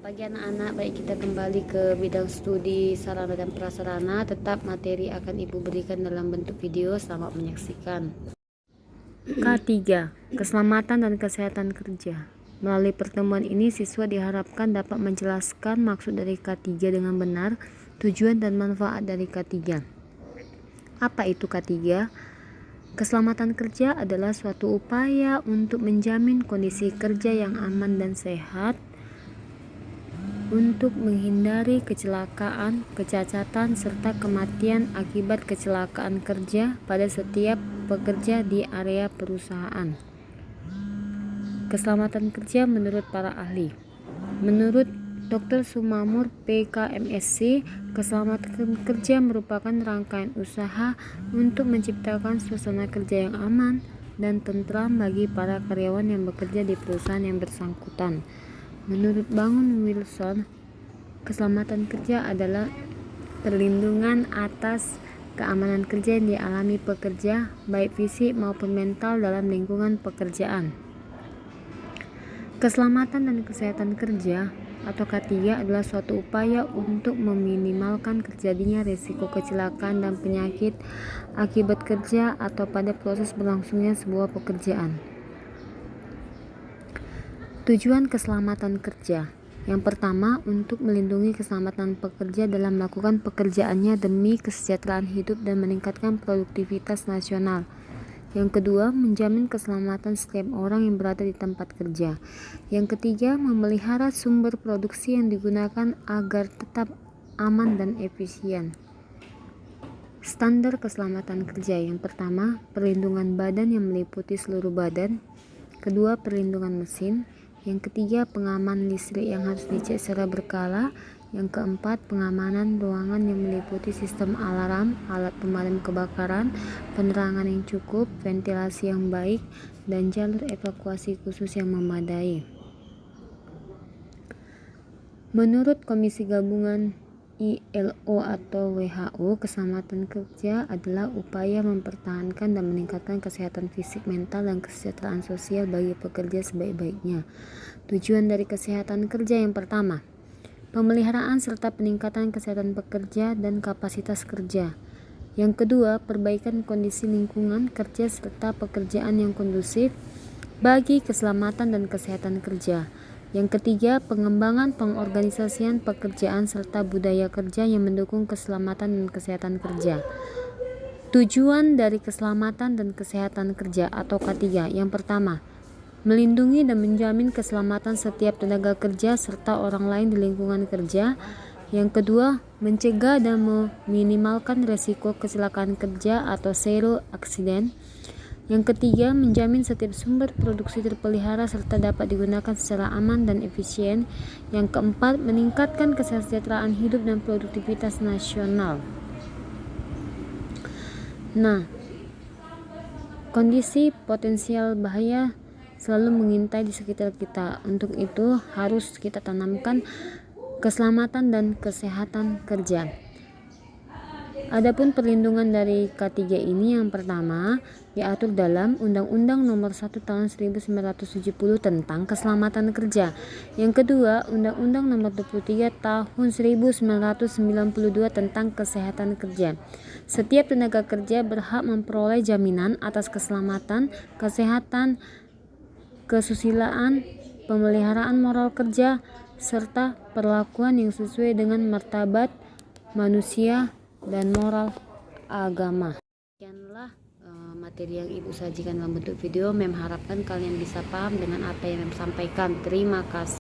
pagi anak-anak, baik kita kembali ke bidang studi sarana dan prasarana. Tetap materi akan Ibu berikan dalam bentuk video. Selamat menyaksikan. K3. Keselamatan dan kesehatan kerja. Melalui pertemuan ini, siswa diharapkan dapat menjelaskan maksud dari K3 dengan benar, tujuan dan manfaat dari K3. Apa itu K3? Keselamatan kerja adalah suatu upaya untuk menjamin kondisi kerja yang aman dan sehat, untuk menghindari kecelakaan, kecacatan, serta kematian akibat kecelakaan kerja pada setiap pekerja di area perusahaan. Keselamatan kerja menurut para ahli. Menurut Dr. Sumamur, PKMSC, keselamatan kerja merupakan rangkaian usaha untuk menciptakan suasana kerja yang aman dan tentram bagi para karyawan yang bekerja di perusahaan yang bersangkutan. Menurut Bangun Wilson, keselamatan kerja adalah perlindungan atas keamanan kerja yang dialami pekerja, baik fisik maupun mental dalam lingkungan pekerjaan. Keselamatan dan kesehatan kerja atau K3 adalah suatu upaya untuk meminimalkan terjadinya risiko kecelakaan dan penyakit akibat kerja atau pada proses berlangsungnya sebuah pekerjaan. Tujuan keselamatan kerja. Yang pertama, untuk melindungi keselamatan pekerja dalam melakukan pekerjaannya demi kesejahteraan hidup dan meningkatkan produktivitas nasional. Yang kedua, menjamin keselamatan setiap orang yang berada di tempat kerja. Yang ketiga, memelihara sumber produksi yang digunakan agar tetap aman dan efisien. Standar keselamatan kerja. Yang pertama, perlindungan badan yang meliputi seluruh badan. Kedua, perlindungan mesin. Yang ketiga, pengaman listrik yang harus dicek secara berkala. Yang keempat, pengamanan ruangan yang meliputi sistem alarm, alat pemadam kebakaran, penerangan yang cukup, ventilasi yang baik, dan jalur evakuasi khusus yang memadai. Menurut Komisi Gabungan ILO atau WHO, keselamatan kerja adalah upaya mempertahankan dan meningkatkan kesehatan fisik, mental, dan kesejahteraan sosial bagi pekerja sebaik-baiknya. Tujuan dari kesehatan kerja yang pertama, pemeliharaan serta peningkatan kesehatan pekerja dan kapasitas kerja. Yang kedua, perbaikan kondisi lingkungan kerja serta pekerjaan yang kondusif bagi keselamatan dan kesehatan kerja. Yang ketiga, pengembangan pengorganisasian pekerjaan serta budaya kerja yang mendukung keselamatan dan kesehatan kerja. Tujuan dari keselamatan dan kesehatan kerja atau K3. Yang pertama, melindungi dan menjamin keselamatan setiap tenaga kerja serta orang lain di lingkungan kerja. Yang kedua, mencegah dan meminimalkan risiko kecelakaan kerja atau zero accident. Yang ketiga, menjamin setiap sumber produksi terpelihara serta dapat digunakan secara aman dan efisien. Yang keempat, meningkatkan kesejahteraan hidup dan produktivitas nasional. Nah, kondisi potensial bahaya selalu mengintai di sekitar kita. Untuk itu harus kita tanamkan keselamatan dan kesehatan kerja. Adapun perlindungan dari K3 ini, yang pertama diatur dalam Undang-Undang Nomor 1 Tahun 1970 tentang Keselamatan Kerja. Yang kedua, Undang-Undang Nomor 23 Tahun 1992 tentang Kesehatan Kerja. Setiap tenaga kerja berhak memperoleh jaminan atas keselamatan, kesehatan, kesusilaan, pemeliharaan moral kerja, serta perlakuan yang sesuai dengan martabat manusia dan moral agama. Sekianlah materi yang Ibu sajikan dalam bentuk video. Mem harapkan kalian bisa paham dengan apa yang Mem sampaikan. Terima kasih.